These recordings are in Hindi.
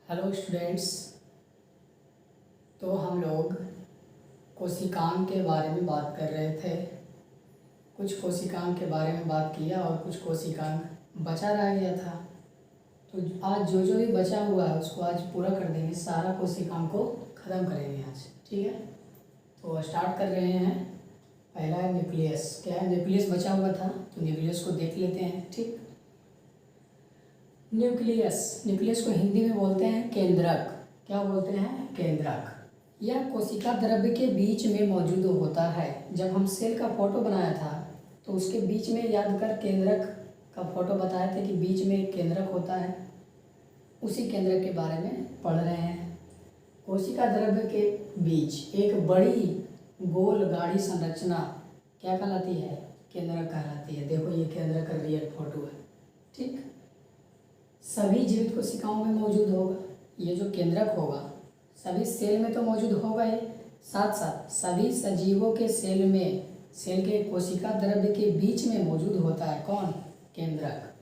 Hello students. तो हम लोग कोशिकांग के बारे में बात कर रहे थे। कुछ कोशिकांग के बारे में बात किया और कुछ कोशिकांग बचा रह गया था। तो आज जो जो भी बचा हुआ है उसको आज पूरा कर देंगे। सारा कोशिकांग को ख़त्म करेंगे आज, ठीक है। तो स्टार्ट कर रहे हैं। पहला है न्यूक्लियस। क्या है? न्यूक्लियस बचा हुआ था, तो न्यूक्लियस को देख लेते हैं, ठीक। न्यूक्लियस को हिंदी में बोलते हैं केंद्रक। क्या बोलते हैं? केंद्रक। यह कोशिका द्रव्य के बीच में मौजूद होता है। जब हम सेल का फोटो बनाया था तो उसके बीच में याद कर केंद्रक का फोटो बताया था कि बीच में एक केंद्रक होता है। उसी केंद्रक के बारे में पढ़ रहे हैं। कोशिका द्रव्य के बीच एक बड़ी गोल गाढ़ी संरचना क्या कहलाती है? केंद्रक कहलाती है। देखो ये केंद्रक का रियल फोटो है, ठीक। सभी जीवित कोशिकाओं में मौजूद होगा। ये जो केंद्रक होगा सभी सेल में तो मौजूद होगा ही, साथ साथ सभी सजीवों के सेल में, सेल के कोशिका द्रव्य के बीच में मौजूद होता है। कौन? केंद्रक।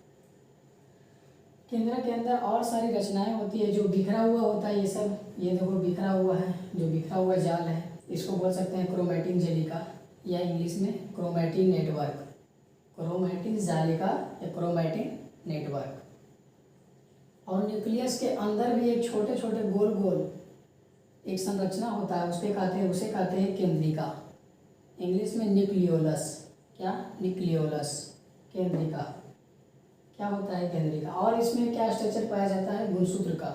केंद्रक के अंदर और सारी रचनाएं होती है। जो बिखरा हुआ होता है ये सब, ये देखो बिखरा हुआ है, जो बिखरा हुआ जाल है इसको बोल सकते हैं क्रोमैटिन जालिका, या इंग्लिश में क्रोमैटिन नेटवर्क। क्रोमैटिन जालिका या क्रोमैटिन नेटवर्क। और न्यूक्लियस के अंदर भी एक छोटे छोटे गोल गोल एक संरचना होता है, उसे कहते हैं केंद्रिका। इंग्लिश में न्यूक्लियोलस। क्या? न्यूक्लियोलस। केंद्रिका क्या होता है? केंद्रिका। और इसमें क्या स्ट्रक्चर पाया जाता है? गुणसूत्र का,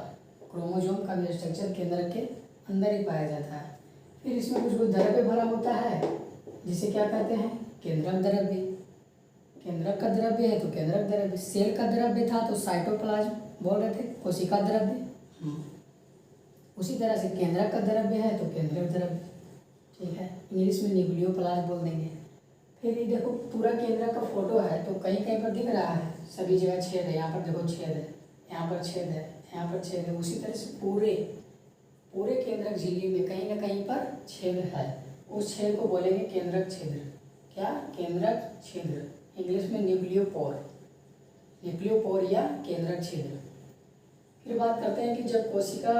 क्रोमोसोम का भी स्ट्रक्चर केंद्रक के अंदर ही पाया जाता है। फिर इसमें कुछ द्रव्य भरा होता है जिसे क्या कहते हैं? केंद्रक द्रव्य। केंद्रक का द्रव्य है तो केंद्रक द्रव्य। सेल का द्रव्य था तो साइटोप्लाज्म बोल रहे थे, कोशिका द्रव्य। उसी तरह से केंद्रक का द्रव्य है तो केंद्रक द्रव्य, ठीक है। इंग्लिश में न्यूक्लियोप्लाज्म बोल देंगे। फिर ये देखो पूरा केंद्रक का फोटो है तो कहीं कहीं पर दिख रहा है, सभी जगह छेद है। यहाँ पर देखो छेद है, यहाँ पर छेद है, यहाँ पर छेद है। उसी तरह से पूरे केंद्रक झिल्ली में कहीं ना कहीं पर छेद है। उस छेद को बोलेंगे केंद्रक छिद्र। क्या? केंद्रक छिद्र। इंग्लिश में न्यूक्लियोपोर या केंद्रक छिद्र। फिर बात करते हैं कि जब कोशिका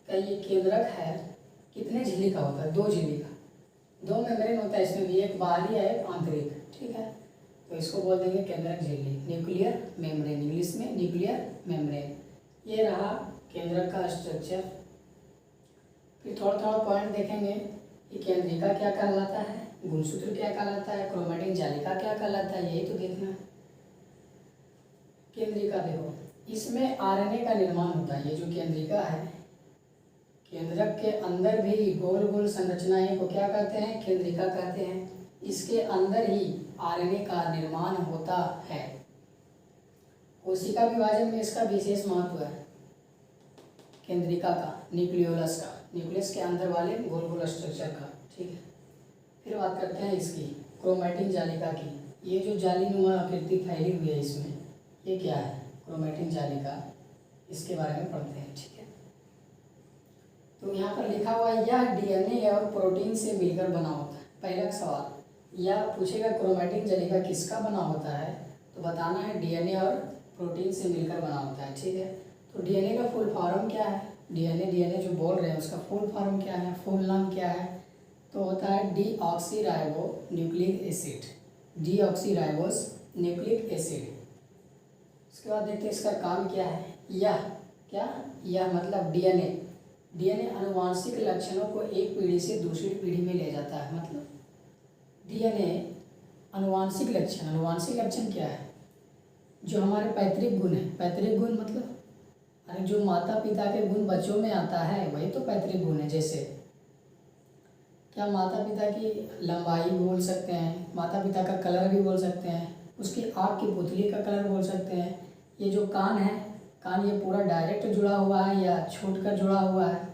का ये केंद्रक है कितने झिल्ली का होता है? 2 झिल्ली का। 2 मेम्ब्रेन होता है इसमें भी, एक बाहरी है एक आंतरिक, ठीक है। तो इसको बोल देंगे केंद्रक झिल्ली, न्यूक्लियर मेम्ब्रेन। इंग्लिश में न्यूक्लियर मेम्ब्रेन। ये रहा केंद्रक का स्ट्रक्चर। फिर थोड़ा थोड़ा पॉइंट देखेंगे कि केंद्रिका क्या कहलाता है, गुणसूत्र क्या कहलाता है, क्रोमैटिन जालिका क्या कहलाता है, यही तो देखना है। केंद्रिका देखो, इसमें आरएनए का निर्माण होता है। ये जो केंद्रिका है, केंद्रक के अंदर भी गोल गोल संरचनाएं को क्या कहते हैं? केंद्रिका कहते हैं। इसके अंदर ही आरएनए का निर्माण होता है। कोशिका विभाजन में इसका विशेष महत्व है, केंद्रिका का, न्यूक्लियोलस का, न्यूक्लियस के अंदर वाले गोल गोल स्ट्रक्चर का, ठीक है। फिर बात करते हैं इसकी क्रोमैटिन जालिका की। ये जो जालीनुमा आकृति फैली हुई है इसमें, ये क्या है? क्रोमैटिन जालिका। इसके बारे में पढ़ते हैं, ठीक है। तो यहाँ पर लिखा हुआ है यह डीएनए और प्रोटीन से मिलकर बना होता है। पहला सवाल यह पूछेगा क्रोमैटिन जालिका किसका बना होता है, तो बताना है डीएनए और प्रोटीन से मिलकर बना होता है, ठीक है। तो डीएनए का फुल फॉर्म क्या है? डीएनए जो बोल रहे हैं उसका फुल फॉर्म क्या है, फुल नाम क्या है? तो होता है deoxyribo nucleic acid. Deoxyribose nucleic acid. उसके बाद देखते हैं इसका काम क्या है। यह मतलब डीएनए आनुवांशिक लक्षणों को एक पीढ़ी से दूसरी पीढ़ी में ले जाता है। मतलब डीएनए आनुवांशिक लक्षण क्या है? जो हमारे पैतृक गुण है। पैतृक गुण मतलब अरे जो माता पिता के गुण बच्चों में आता है वही तो पैतृक गुण है। जैसे क्या? माता पिता की लंबाई भी बोल सकते हैं, माता पिता का कलर भी बोल सकते हैं, उसकी आँख की पुतली का कलर बोल सकते हैं। ये जो कान है, कान ये पूरा डायरेक्ट जुड़ा हुआ है या छूट कर जुड़ा हुआ है,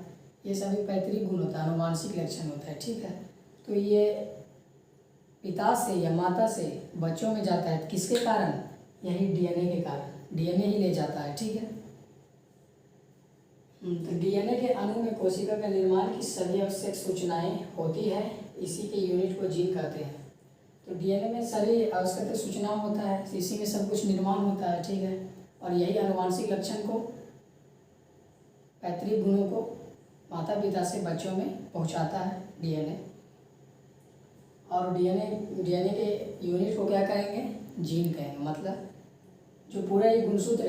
ये सभी पैतृक गुण होता है, आनुवांशिक लक्षण होता है, ठीक है। तो ये पिता से या माता से बच्चों में जाता है, किसके कारण? यही डीएनए के कारण, डीएनए ही ले जाता है, ठीक है। तो डीएनए के अणु में कोशिका का निर्माण की सभी आवश्यक सूचनाएं होती है। इसी के यूनिट को जीन कहते हैं। तो डीएनए में सभी आवश्यक सूचना होता है, इसी में सब कुछ निर्माण होता है, ठीक है। और यही आनुवांशिक लक्षण को पैतृक गुणों को माता पिता से बच्चों में पहुंचाता है डीएनए। और डीएनए के यूनिट को क्या कहेंगे? जीन कहेंगे। मतलब जो पूरा ये गुणसूत्र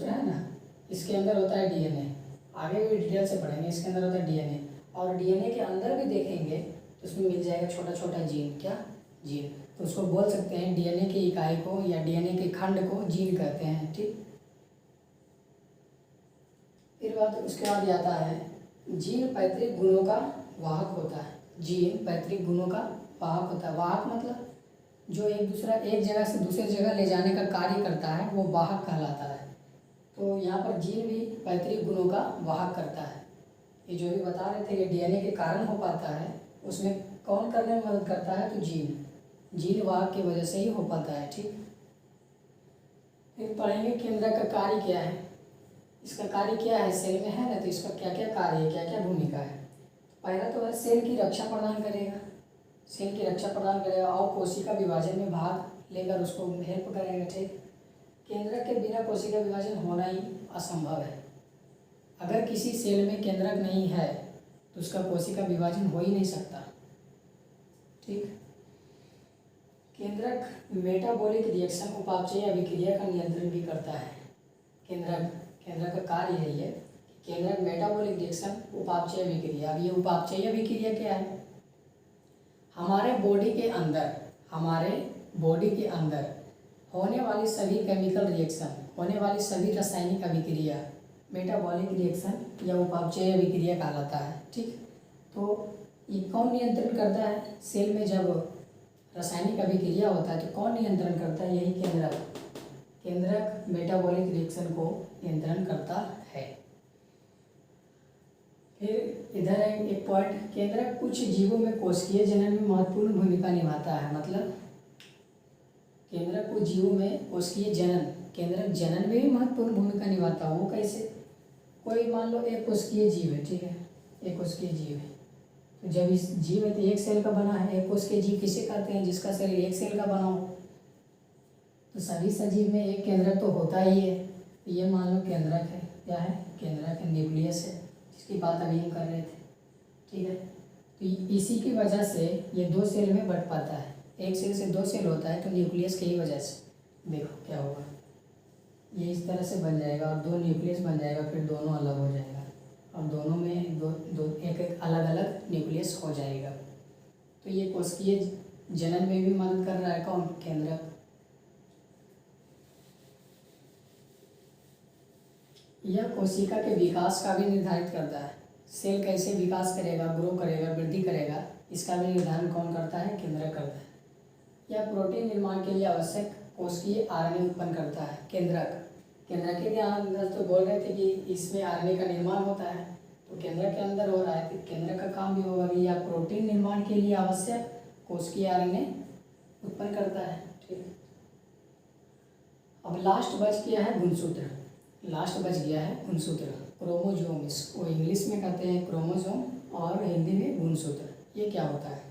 है ना, इसके अंदर होता है डीएनए। आगे भी डिटेल से पढ़ेंगे। इसके अंदर होता है डीएनए, और डीएनए के अंदर भी देखेंगे तो उसमें मिल जाएगा छोटा छोटा जीन। क्या? जीन। तो उसको बोल सकते हैं डीएनए की इकाई को या डीएनए के खंड को जीन कहते हैं। ठीक। फिर उसके बाद आता है जीन पैतृक गुणों का वाहक होता है। जीन पैतृक गुणों का वाहक होता है। वाहक मतलब जो एक जगह से दूसरी जगह ले जाने का कार्य करता है, वो वाहक कहलाता है। तो यहाँ पर जीन भी पैतृक गुणों का वाहक करता है। ये जो भी बता रहे थे कि डीएनए के कारण हो पाता है, उसमें कौन करने में मदद करता है? तो जीन वाहक की वजह से ही हो पाता है। ठीक। फिर पढ़ेंगे केंद्रक का कार्य क्या है। इसका कार्य क्या है? सेल में है ना, तो इसका क्या क्या कार्य है, क्या क्या भूमिका है। पहला तो है सेल की रक्षा प्रदान करेगा। सेल की रक्षा प्रदान करेगा और कोशिका विभाजन में भाग लेकर उसको हेल्प करेगा। ठीक। केंद्रक के बिना कोशिका विभाजन होना ही असंभव है। अगर किसी सेल में केंद्रक नहीं है तो उसका कोशिका विभाजन हो ही नहीं सकता। ठीक। केंद्रक मेटाबॉलिक रिएक्शन उपापचयी अभिक्रिया का नियंत्रण भी करता है। केंद्रक का कार्य है ये। केंद्रक मेटाबॉलिक रिएक्शन उपापचयी अभिक्रिया। अब ये उपापचयी अभिक्रिया क्या है? हमारे बॉडी के अंदर होने वाली सभी केमिकल रिएक्शन, होने वाली सभी रासायनिक अभिक्रिया मेटाबॉलिक रिएक्शन या उपापचयी अभिक्रिया कहलाता है। ठीक। तो ये कौन नियंत्रण करता है? सेल में जब रासायनिक अभिक्रिया होता है तो कौन नियंत्रण करता है? यही केंद्रक मेटाबॉलिक रिएक्शन को नियंत्रण करता है। फिर इधर है एक पॉइंट, केंद्रक कुछ जीवों में कोशिकीय जनन में महत्वपूर्ण भूमिका निभाता है। मतलब केंद्रक कुछ जीवों में कोशिकीय जनन, केंद्रक जनन में भी महत्वपूर्ण भूमिका निभाता है। वो कैसे? कोई मान लो एक कोशिकीय जीव है। ठीक है, एक कोशिकीय जीव है, तो जब इस जीव है तो एक सेल का बना है। एक कोशिकीय जीव किसे कहते हैं? जिसका शरीर एक सेल का बना हो। तो सभी सजीव में एक केंद्रक तो होता ही है। तो ये मान लो केंद्रक है। क्या है? केंद्रक है, न्यूक्लियस है, जिसकी बात अभी हम कर रहे थे। ठीक है। तो इसी की वजह से ये दो सेल में बंट पाता है। एक सेल से दो सेल होता है तो न्यूक्लियस की ही वजह से। देखो क्या होगा, ये इस तरह से बन जाएगा और दो न्यूक्लियस बन जाएगा, फिर दोनों अलग हो जाएगा और दोनों में एक अलग अलग न्यूक्लियस हो जाएगा। तो ये कोशिकीय जनन में भी मदद कर रहा है। कौन? केंद्रक। यह कोशिका के विकास का भी निर्धारित करता है। सेल कैसे विकास करेगा, ग्रो करेगा, वृद्धि करेगा, इसका भी निर्धारण कौन करता है? केंद्रक करता है। यह प्रोटीन निर्माण के लिए आवश्यक कोशिकीय आरएनए उत्पन्न करता है। केंद्रक के अंदर तो बोल रहे थे कि इसमें आरएनए का निर्माण होता है, तो केंद्रक के अंदर हो रहा है। तो केंद्रक का काम भी होगा कि यह प्रोटीन निर्माण के लिए आवश्यक कोशिकीय आरएनए उत्पन्न करता है। ठीक। अब लास्ट बच गया है गुणसूत्र। क्रोमोजोम। इसको इंग्लिश में कहते हैं क्रोमोजोम और हिंदी में गुणसूत्र। ये क्या होता है?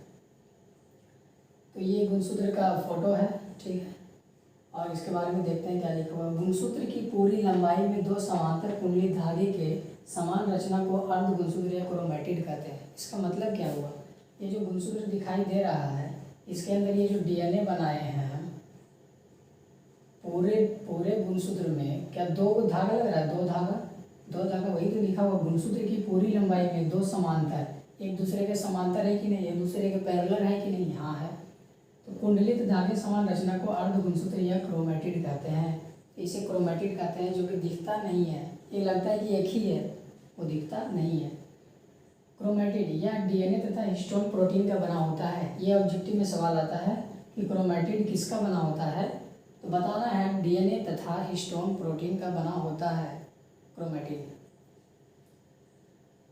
तो ये गुणसूत्र का फोटो है। ठीक है, और इसके बारे में देखते हैं क्या लिखा हुआ है। गुणसूत्र की पूरी लंबाई में दो समांतर कुंडली धागे के समान रचना को अर्ध गुणसूत्र या क्रोमैटिड कहते हैं। इसका मतलब क्या हुआ? ये जो गुणसूत्र दिखाई दे रहा है, इसके अंदर ये जो डीएनए बनाए हैं पूरे गुणसूत्र में, क्या दो धागा लग रहा है? दो धागा, वही तो लिखा हुआ। गुणसूत्र की पूरी लंबाई में दो समांतर, एक दूसरे के समांतर है कि नहीं, एक दूसरे के पैरेलल है कि नहीं? हाँ है। तो कुंडलित धागे समान रचना को अर्ध गुणसूत्र या क्रोमैटिड कहते हैं। इसे क्रोमैटिड कहते हैं, जो कि दिखता नहीं है। ये लगता है कि एक ही है, वो दिखता नहीं है। क्रोमैटिड यह डीएनए तथा हिस्टोन प्रोटीन का बना होता है। ये ऑब्जेक्टिव में सवाल आता है कि क्रोमैटिड किसका बना होता है, तो बताना है डीएनए तथा हिस्टोन प्रोटीन का बना होता है क्रोमैटिड।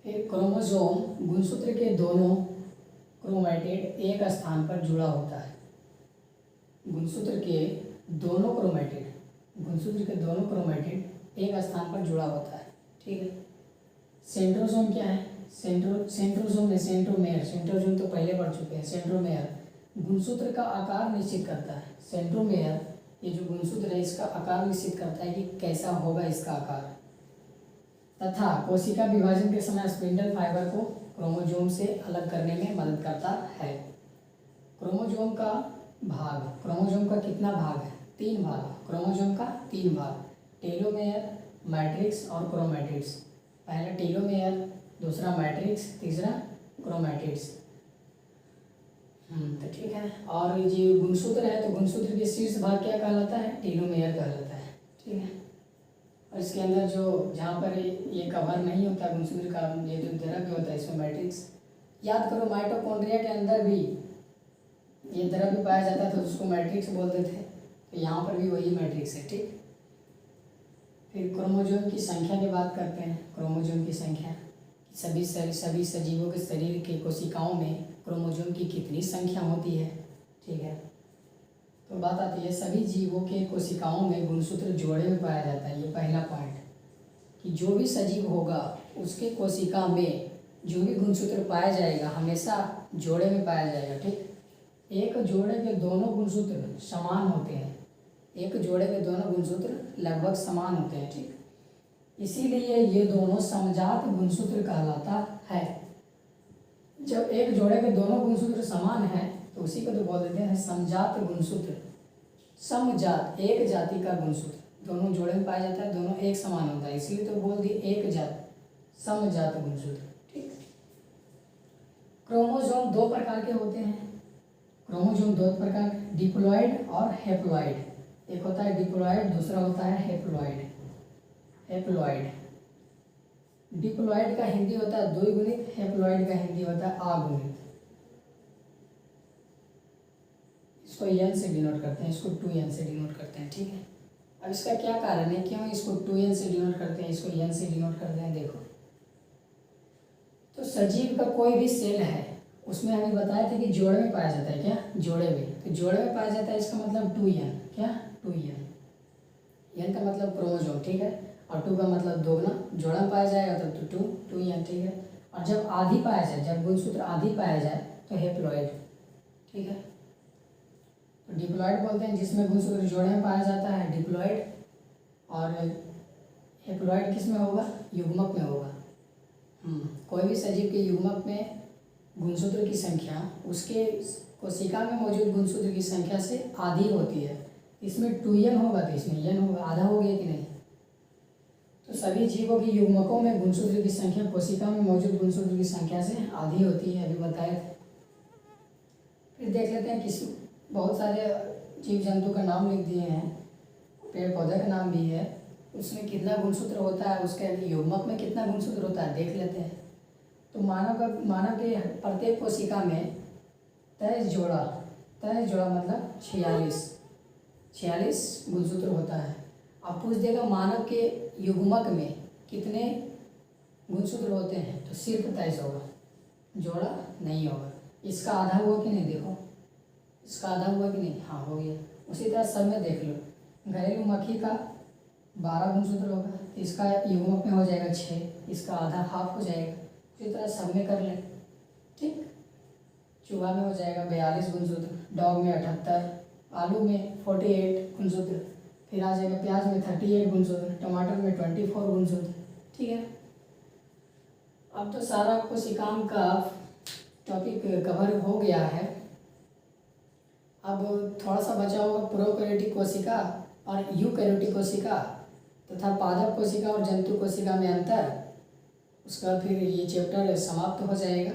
फिर क्रोमोसोम, गुणसूत्र के दोनों क्रोमैटिड एक स्थान पर जुड़ा होता है। गुणसूत्र के दोनों क्रोमैटिड एक स्थान पर जुड़ा होता है। ठीक है। सेंट्रोसोम क्या है? सेंट्रोसोम में सेंट्रोजोम तो पहले पढ़ चुके हैं। सेंट्रोमेयर गुणसूत्र का आकार निश्चित करता है। सेंट्रोमेयर ये जो गुणसूत्र है, इसका आकार निश्चित करता है कि कैसा होगा इसका आकार। तथा कोशिका विभाजन के समय स्पिंडल फाइबर को क्रोमोसोम से अलग करने में मदद करता है। क्रोमोसोम का कितना भाग है? 3 भाग। क्रोमोसोम का 3 भाग, टेलोमेयर, मैट्रिक्स और क्रोमैटिड्स। पहला टेलोमेयर, दूसरा मैट्रिक्स, तीसरा क्रोमैटिड्स। तो ठीक है। और ये जो गुणसूत्र है तो गुणसूत्र के शीर्ष भाग क्या कहलाता है? टेलोमेयर कहलाता है। ठीक है। और इसके अंदर जो जहाँ पर ये कवर नहीं होता गुणसूत्र का, ये जो द्रव्य होता है इसमें मैट्रिक्स। याद करो माइटोकॉन्ड्रिया के अंदर भी ये द्रव्य पाया जाता था, उसको मैट्रिक्स बोलते थे। तो यहाँ पर भी वही मैट्रिक्स है। ठीक। फिर क्रोमोसोम की संख्या की बात करते हैं। क्रोमोसोम की संख्या, सभी सजीवों के शरीर के कोशिकाओं में क्रोमोसोम की कितनी संख्या होती है? ठीक है। तो बात आती है सभी जीवों के कोशिकाओं में गुणसूत्र जोड़े में पाया जाता है। ये पहला पॉइंट, कि जो भी सजीव होगा उसके कोशिका में जो भी गुणसूत्र पाया जाएगा हमेशा जोड़े में पाया जाएगा। ठीक। एक जोड़े के दोनों गुणसूत्र समान होते हैं। एक जोड़े के दोनों गुणसूत्र लगभग समान होते हैं। ठीक। इसीलिए ये दोनों समजात गुणसूत्र कहलाता है। जब एक जोड़े के दोनों गुणसूत्र समान है तो उसी को तो बोल देते हैं समजात गुणसूत्र। समजात, एक जाति का गुणसूत्र, दोनों जोड़े में पाया जाता है, दोनों एक समान होता है, इसलिए तो बोल दिए एक जात, समजात गुणसूत्र। ठीक। क्रोमोसोम 2 प्रकार के होते हैं। क्रोमोसोम 2 प्रकार, डिप्लॉइड और हैप्लॉइड। एक होता है डिप्लॉइड, दूसरा होता है हैप्लॉइड। डिप्लॉइड का हिंदी होता है द्विगुणित, हैप्लॉइड का हिंदी होता है अगुणित। इसको n से डिनोट करते हैं, इसको 2n से डिनोट करते हैं। ठीक है। अब इसका क्या कारण है, क्यों इसको 2n से डिनोट करते हैं, इसको n से डिनोट करते हैं? देखो, तो सजीव का कोई भी सेल है उसमें हमें बताया था कि जोड़े में पाया जाता है। क्या? जोड़े में। तो जोड़े में पाया जाता है, इसका मतलब 2n। क्या? 2n। n का मतलब क्रोमोसोम। ठीक है। और 2 का मतलब दोगुना, जोड़ा में पाया जाएगा तो 2n। ठीक है। और जब आधी पाया जाए, जब गुणसूत्र आधी पाया जाए तो हैप्लॉइड। ठीक है। तो डिप्लॉइड बोलते हैं जिसमें गुणसूत्र जोड़े में पाया जाता है, डिप्लॉइड। और हैप्लॉइड किस में होगा? युग्मक में होगा। कोई भी सजीव के युग्मक में गुणसूत्र की संख्या उसके कोशिका में मौजूद गुणसूत्र की संख्या से आधी होती है। इसमें 2n होगा तो इसमें n होगा, आधा हो गया कि नहीं? तो सभी जीवों के युग्मकों में गुणसूत्र की संख्या कोशिका में मौजूद गुणसूत्र की संख्या से आधी होती है, अभी बताए थे। फिर देख लेते हैं किसी बहुत सारे जीव जंतु का नाम लिख दिए हैं, पेड़ पौधे का नाम भी है, उसमें कितना गुणसूत्र होता है, उसके युग्मक में कितना गुणसूत्र होता है देख लेते हैं। तो मानव के प्रत्येक कोशिका में 23 जोड़ा मतलब 46 गुणसूत्र होता है। अब पूछ देगा मानव के युग्मक में कितने गुणसूत्र होते हैं, तो सिर्फ 23 होगा, जोड़ा नहीं होगा। इसका आधा हुआ कि नहीं? देखो, इसका आधा हुआ कि नहीं? हाँ, हो गया। उसी तरह सब में देख लो, घरेलू मक्खी का 12 गुणसूत्र होगा, इसका युग्मक में हो जाएगा 6, इसका आधा हाफ हो जाएगा। इसी तरह सब में कर लें। ठीक। चूहा में हो जाएगा 42 गुणसूत्र, डॉग में 78, आलू में 48 गुणसूत्र, फिर आ जाएगा प्याज में 38 गुणसूत्र, टमाटर में 24 गुणसूत्र। ठीक है। अब तो सारा कोशिकाओं का टॉपिक कवर हो गया है। अब थोड़ा सा बचा होगा प्रोकैरियोटिक कोशिका और यूकैरियोटिक कोशिका तथा पादप कोशिका और जंतु कोशिका में अंतर। उसका फिर ये चैप्टर समाप्त हो जाएगा।